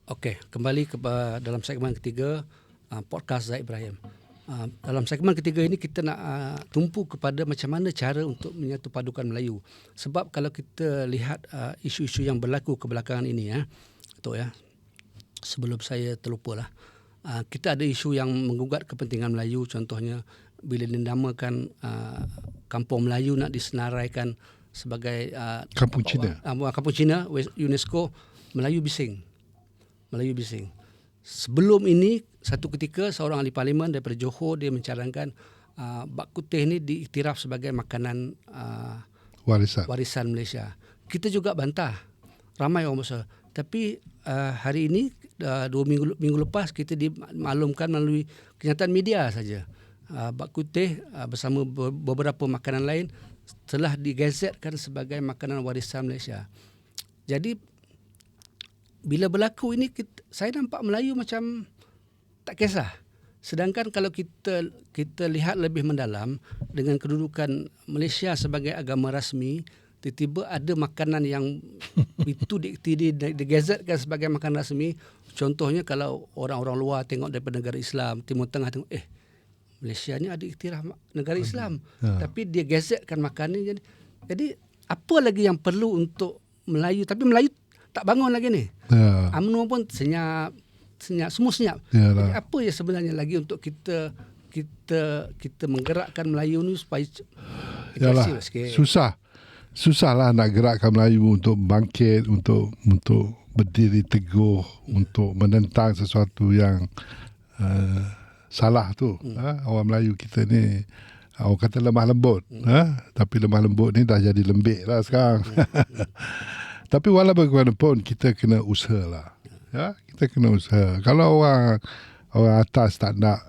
Okey, kembali ke dalam segmen ketiga podcast Zaid Ibrahim. Dalam segmen ketiga ini kita nak tumpu kepada macam mana cara untuk menyatu padukan Melayu. Sebab kalau kita lihat isu-isu yang berlaku kebelakangan ini Tok sebelum saya terlupalah. Kita ada isu yang menggugat kepentingan Melayu, contohnya bila dinamakan Kampung Melayu nak disenaraikan sebagai Kampung Cina. Kampung Cina UNESCO, Melayu bising. Sebelum ini, satu ketika seorang ahli parlimen daripada Johor, dia mencadangkan bak kutih ni diiktiraf sebagai makanan warisan Malaysia. Kita juga bantah, ramai orang besar. Tapi hari ini, 2 minggu lepas, kita dimaklumkan melalui kenyataan media saja. Bak kutih bersama beberapa makanan lain telah digazetkan sebagai makanan warisan Malaysia. Jadi bila berlaku ini, saya nampak Melayu macam tak kisah. Sedangkan kalau kita lihat lebih mendalam, dengan kedudukan Malaysia sebagai agama rasmi, tiba-tiba ada makanan yang itu digazetkan sebagai makanan rasmi. Contohnya kalau orang-orang luar tengok daripada negara Islam, Timur Tengah tengok, Malaysia ni ada iktiraf negara Islam. Tapi dia gazetkan makanan ni. Jadi apa lagi yang perlu untuk Melayu? Tapi Melayu tak bangun lagi ni. UMNO pun senyap, semua senyap. Jadi apa yang sebenarnya lagi untuk kita menggerakkan Melayu ni supaya susahlah nak gerakkan Melayu untuk bangkit, untuk berdiri teguh, untuk menentang sesuatu yang salah tu. Orang Melayu kita ni orang kata lemah lembut, tapi lemah lembut ni dah jadi lembik lah sekarang. Tapi walaupun bagaimanapun kita kena usahalah. Kita kena usaha. Kalau orang atas tak nak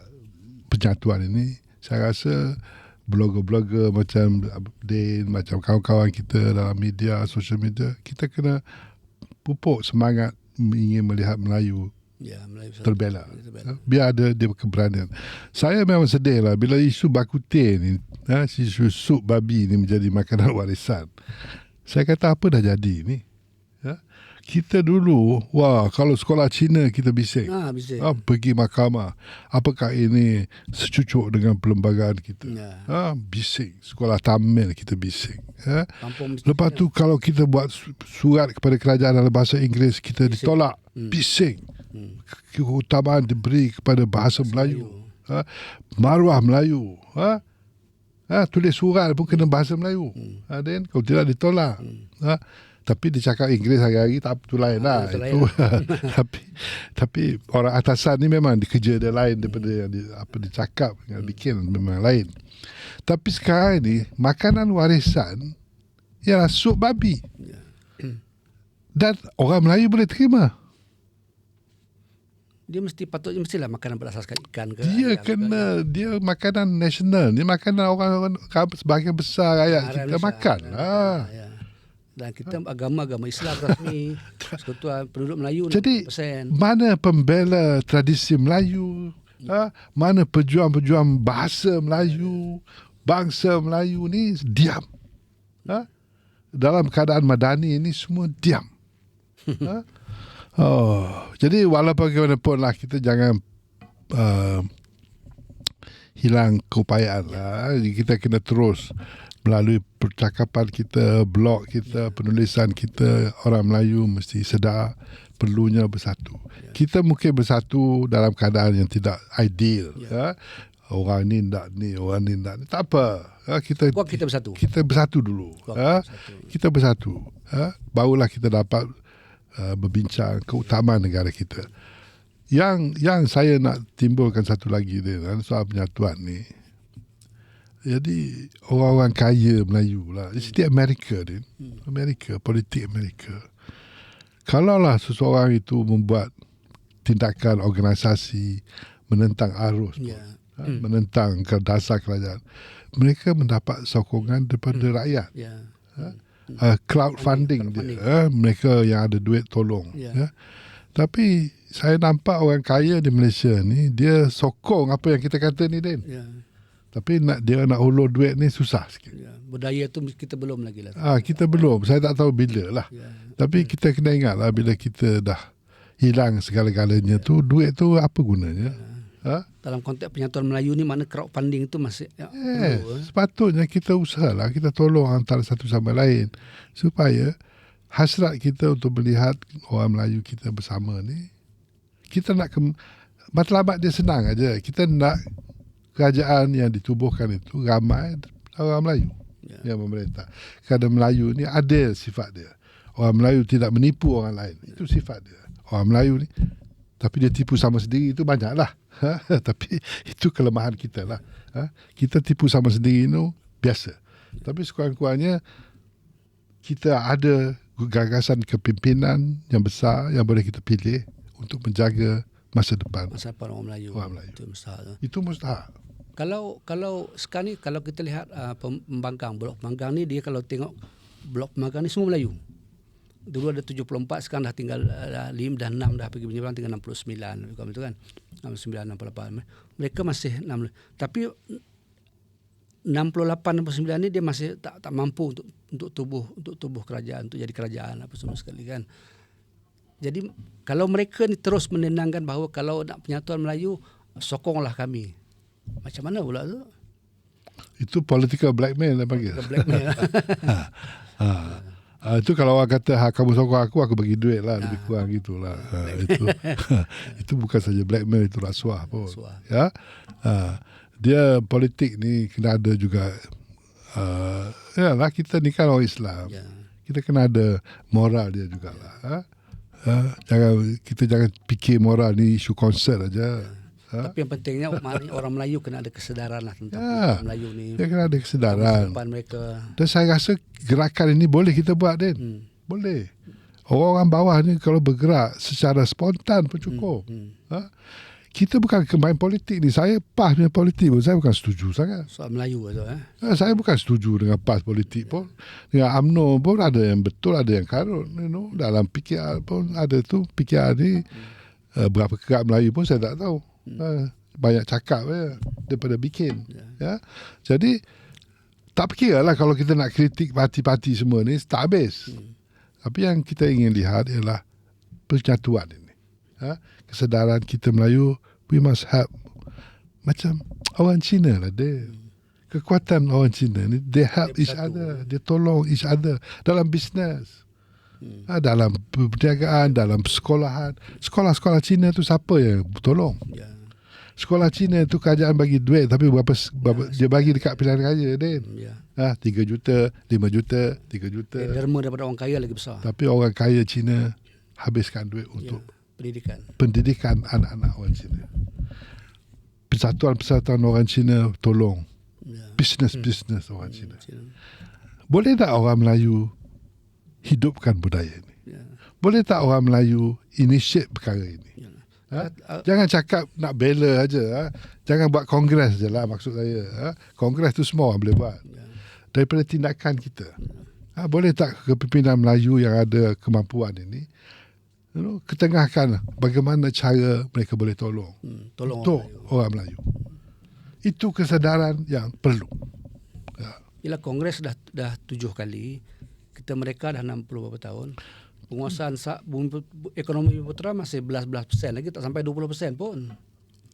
penyatuan ini, saya rasa blogger-blogger macam Abdin, macam kawan-kawan kita dalam media, social media, kita kena pupuk semangat ingin melihat Melayu terbela. Biar ada dia keberanian. Saya memang sedih lah bila isu bak kutih ni, isu sup babi ni menjadi makanan warisan. Saya kata apa dah jadi ni? Kita dulu, kalau sekolah Cina kita bising. Pergi mahkamah. Apakah ini secucuk dengan perlembagaan kita? Bising. Sekolah Tamil kita bising. Lepas tu kalau kita buat surat kepada kerajaan dalam bahasa Inggeris, kita ditolak. Bising. Keutamaan diberi kepada bahasa Melayu. Maruah Melayu. Tulis surat pun kena bahasa Melayu. Dan kalau tidak ditolak. Tapi dia cakap Inggeris hari-hari, tak tu lain lah. Tapi orang atasan ni memang kerja dia lain daripada yang dia cakap, yang bikin memang lain. Tapi sekarang ni makanan warisan ialah sup babi. Dan orang Melayu boleh terima. Dia mestilah makanan berasaskan ikan ke? Dia makanan nasional. Dia makanan orang sebahagian besar rakyat kita makan lah. Dan kita agama Islam rasmi, Persekutuan Penduduk Melayu 60%. Jadi mana pembela tradisi Melayu, mana pejuang-pejuang bahasa Melayu, bangsa Melayu ni diam. Dalam keadaan madani ini semua diam. Jadi walaupun bagaimanapun lah, kita jangan hilang keupayaan lah. Kita kena terus melalui percakapan kita, blog kita, penulisan kita, orang Melayu mesti sedar perlunya bersatu. Kita mungkin bersatu dalam keadaan yang tidak ideal. Orang ni tak ni, orang ni tak ni. Tak apa. Kita bersatu. Kita bersatu dulu. Kita bersatu. Barulah kita dapat berbincang keutamaan negara kita. Yang saya nak timbulkan satu lagi dia, soal penyatuan ni. Jadi orang-orang kaya Melayu lah, di Amerika ni, politik Amerika. Kalaulah seseorang itu membuat tindakan organisasi menentang arus, menentang dasar kerajaan, mereka mendapat sokongan daripada rakyat. Crowdfunding dia, mereka yang ada duit tolong. Tapi saya nampak orang kaya di Malaysia ni, dia sokong apa yang kita kata ni, Din. Tapi dia nak hulur duit ni susah sikit. Budaya tu kita belum lagi lah. Kita belum. Saya tak tahu bila lah. Tapi kita kena ingat lah, bila kita dah hilang segala-galanya tu, duit tu apa gunanya? Dalam konteks penyatuan Melayu ni, mana crowdfunding tu masih sepatutnya kita usahalah, kita tolong antara satu sama lain supaya hasrat kita untuk melihat orang Melayu kita bersama ni, kita nak matlamat dia senang aja. Kita nak kerajaan yang ditubuhkan itu ramai orang Melayu yang memerintah. Kerana Melayu ni adil sifat dia. Orang Melayu tidak menipu orang lain. Itu sifat dia. Orang Melayu ni, tapi dia tipu sama sendiri, itu banyaklah. Tapi itu kelemahan kita lah. Kita tipu sama sendiri itu biasa. Tapi sekurang-kurangnya kita ada gagasan kepimpinan yang besar yang boleh kita pilih untuk menjaga masa depan orang Melayu. Itu mustahak. Itu mustahak. Kalau sekarang ni, kalau kita lihat pembangkang, blok pembangkang ni, dia kalau tengok blok pembangkang ni semua Melayu. Dulu ada 74, sekarang dah tinggal 5 dah 6 dah pergi menyeberang, tinggal 69 itu kan. 69 68. Mereka masih 6. Tapi 68 69 ni dia masih tak mampu untuk tubuh kerajaan, untuk jadi kerajaan apa semua sekali kan. Jadi kalau mereka ni terus menenangkan bahawa kalau nak penyatuan Melayu, sokonglah kami. Macam mana pula tu? Itu political blackmail lah panggil. Blackmail. Itu kalau orang kata kamu sokong aku bagi duit lah, lebih kurang gitulah. Itu bukan saja blackmail, itu rasuah pun. Ya, dia politik ni kena ada juga. Yalah, kita ni kan orang Islam, kita kena ada moral dia jugalah. Jangan fikir moral ni isu konsert aja. Tapi yang pentingnya orang Melayu kena ada kesedaran lah tentang orang Melayu ni. Dia kena ada kesedaran. Mereka. Dan saya rasa gerakan ini boleh kita buat, Din. Boleh. Orang-orang bawah ni kalau bergerak secara spontan pun cukup. Kita bukan main politik ni. Saya PAS punya politik pun saya bukan setuju sangat. Soal Melayu tu saya bukan setuju dengan PAS politik pun. Dengan UMNO pun ada yang betul, ada yang karut. Dalam PKR pun ada tu. PKR ni berapa kerap Melayu pun saya tak tahu. Banyak cakap daripada bikin. Jadi tak fikirlah kalau kita nak kritik parti-parti semua ni tak habis. Tapi yang kita ingin lihat ialah persatuan ini. Kesedaran kita Melayu, we must have macam orang Cina lah dia. Kekuatan orang Cina ni, they help each other, dia tolong each other dalam bisnes. Dalam perniagaan, dalam sekolahan. Sekolah-sekolah Cina tu siapa yang tolong? Sekolah Cina tu kerajaan bagi duit, tapi berapa dia bagi dekat pilihan raya, Din. 3 juta, 5 juta, 3 juta. Derma daripada orang kaya lagi besar. Tapi orang kaya Cina habiskan duit untuk pendidikan anak-anak orang Cina. Persatuan orang Cina tolong bisnes orang Cina. Boleh tak orang Melayu hidupkan budaya ini? Boleh tak orang Melayu initiate perkara ini? Jangan cakap nak bela aja. Jangan buat kongres je lah, maksud saya. Kongres tu semua orang boleh buat. Daripada tindakan kita. Boleh tak kepimpinan Melayu yang ada kemampuan ini ketengahkan bagaimana cara mereka boleh tolong untuk orang Melayu. Itu kesedaran yang perlu. Ialah kongres dah 7 kali. Kita mereka dah 60 berapa tahun. Penguasaan ekonomi Putra masih belas-belas % lagi, tak sampai 20% pun.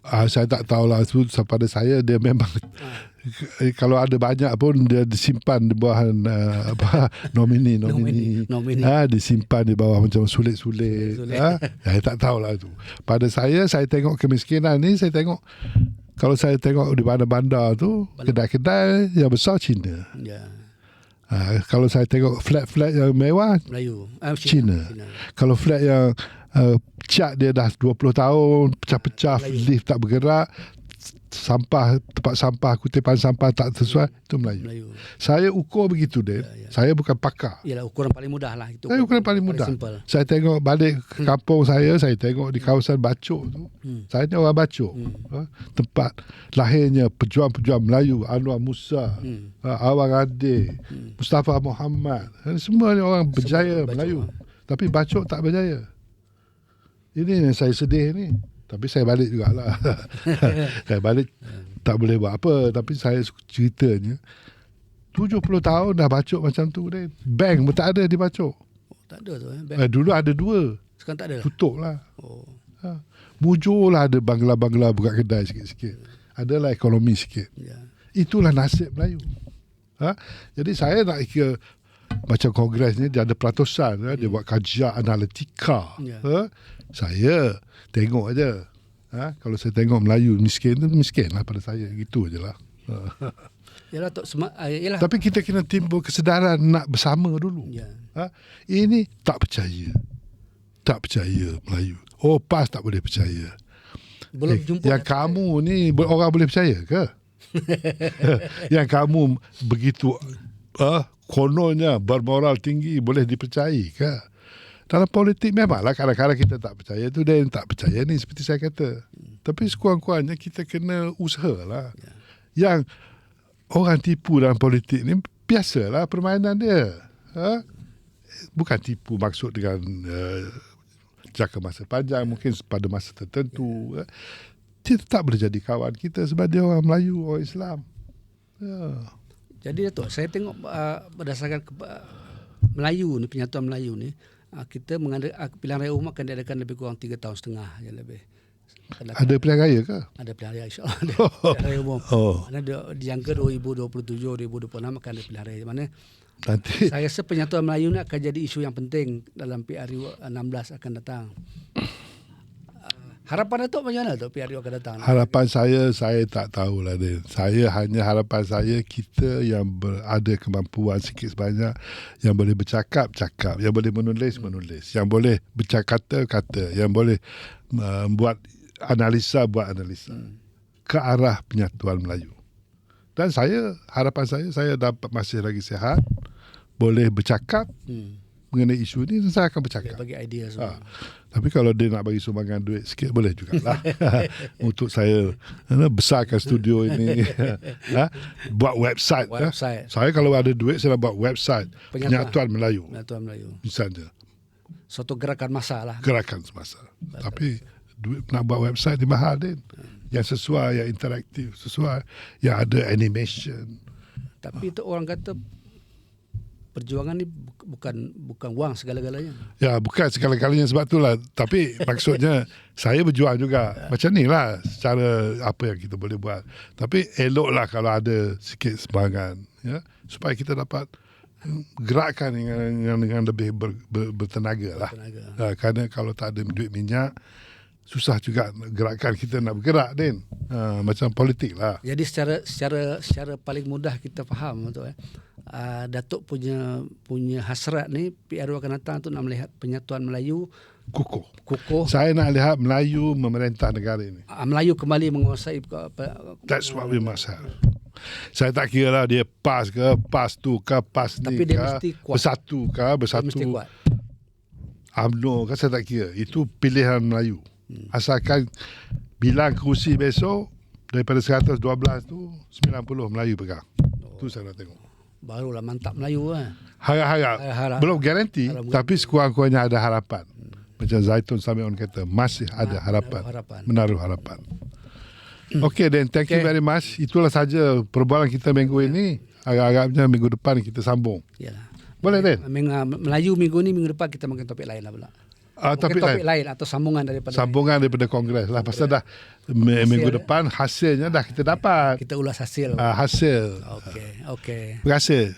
Saya tak tahulah, itu pada saya dia memang kalau ada banyak pun dia disimpan di bawah nomini. Disimpan di bawah macam sulit-sulit. Saya tak tahulah itu. Pada saya tengok kemiskinan ni, kalau saya tengok di bandar-bandar tu, kedai-kedai yang besar Cina. Kalau saya tengok flat-flat yang mewah, Melayu, Cina. Kalau flat yang cat dia dah 20 tahun, pecah-pecah, lift tak bergerak, tempat sampah, kutipan sampah tak sesuai, itu Melayu. Saya ukur begitu, Din. Saya bukan pakar. Ialah ukuran paling mudah lah. Itu saya ukuran paling mudah. Saya tengok balik ke kampung saya tengok di kawasan Bacok tu. Saya ni orang Bacok. Tempat lahirnya pejuang-pejuang Melayu, Anwar Musa, Awang Ade, Mustafa Muhammad. Semua ni orang berjaya Melayu. Tapi Bacok tak berjaya. Ini yang saya sedih ni. Tapi saya balik jugalah. Saya balik tak boleh buat apa. Tapi saya ceritanya 70 tahun dah Bacok macam tu, Din. Bank pun tak ada di Bacok. Tak ada tu dulu ada 2. Sekarang tak ada. Tutup lah. Mujurlah ada bangla-bangla buka kedai sikit-sikit. Adalah ekonomi sikit. Itulah nasib Melayu. Jadi saya nak ke macam kongres ni dia ada peratusan, dia buat kajian analitika. Saya tengok aja. Kalau saya tengok Melayu miskin tu miskin lah pada saya, gitu je lah. Tapi kita kena timbul kesedaran nak bersama dulu. Ini tak percaya Melayu. PAS tak boleh percaya. Belum jumpa yang kamu ni orang boleh percaya ke? Yang kamu begitu kononnya bermoral tinggi boleh dipercayai ke? Dalam politik memanglah kadang-kadang kita tak percaya tu, dan tak percaya ni seperti saya kata. Tapi sekurang-kurangnya kita kena usahalah. Yang orang tipu dalam politik ni biasalah permainan dia. Bukan tipu maksud dengan jangka masa panjang, mungkin pada masa tertentu. Dia tak boleh jadi kawan kita sebab dia orang Melayu, orang Islam. Jadi Datuk, saya tengok berdasarkan Melayu ni, penyatuan Melayu ni, kita pilihan raya umum akan diadakan lebih kurang 3 tahun setengah je lebih. Ada pilihan raya ke? Ada pilihan raya, insyaAllah. Pilihan raya umum. Mana dijangka 2027, 2026 akan ada pilihan raya. Mana nanti saya rasa penyatuan Melayu ni akan jadi isu yang penting dalam PRU 16 akan datang. Harapan Datuk macam mana Datuk PRU akan datang? Harapan saya tak tahulah Din. Harapan saya kita yang ada kemampuan sikit sebanyak, yang boleh bercakap, yang boleh menulis, yang boleh berkata, yang boleh buat analisa ke arah penyatuan Melayu. Dan harapan saya dapat masih lagi sihat, boleh bercakap mengenai isu ni, saya akan bercakap. Bagi idea semua. Tapi kalau dia nak bagi sumbangan duit sikit, boleh jugalah. Untuk saya besarkan studio ini. Buat website. Saya kalau ada duit, saya nak buat website Penyatuan Melayu. Misalnya. Suatu gerakan massa lah. Gerakan semasa. Tapi duit nak buat website ni mahal, Din. Yang sesuai, yang interaktif, sesuai, yang ada animation. Tapi itu orang kata perjuangan ni bukan wang segala-galanya. Ya, bukan segala-galanya sebab itulah. Tapi maksudnya saya berjuang juga. Macam ni lah secara apa yang kita boleh buat. Tapi eloklah kalau ada sikit sumbangan, ya, supaya kita dapat gerakkan dengan lebih bertenaga lah. Kerana kalau tak ada duit minyak, susah juga gerakan kita nak bergerak, Din. Macam politik lah. Jadi secara paling mudah kita faham tu, Datuk punya hasrat ni PRU akan datang tu nak melihat penyatuan Melayu kukuh. Saya nak lihat Melayu memerintah negara ini. Melayu kembali menguasai. That's what we must have. Saya tak kira lah dia PAS ke, PAS tu ke, PAS ni ke, bersatu. Dia mesti kuat. UMNO kan, saya tak kira. Itu pilihan Melayu. Asalkan bilang kerusi besok daripada 112 tu 90 Melayu pegang. Tu saya nak tengok. Barulah mantap Melayu kan. Harap. Belum garanti, tapi sekurang-kurangnya ada harapan. Macam Zaitun Samion kata, masih ada harapan. Menaruh harapan. Okey, then thank you very much. Itulah saja perbualan kita minggu ini. Agak-agaknya minggu depan kita sambung. Yalah. Boleh, Den? Melayu minggu depan kita makan topik lain lah pula. Topik lain atau sambungan daripada kongres lah. Pasal dah minggu depan hasilnya dah kita dapat. Kita ulas hasil. Hasil. Okey. Terima kasih.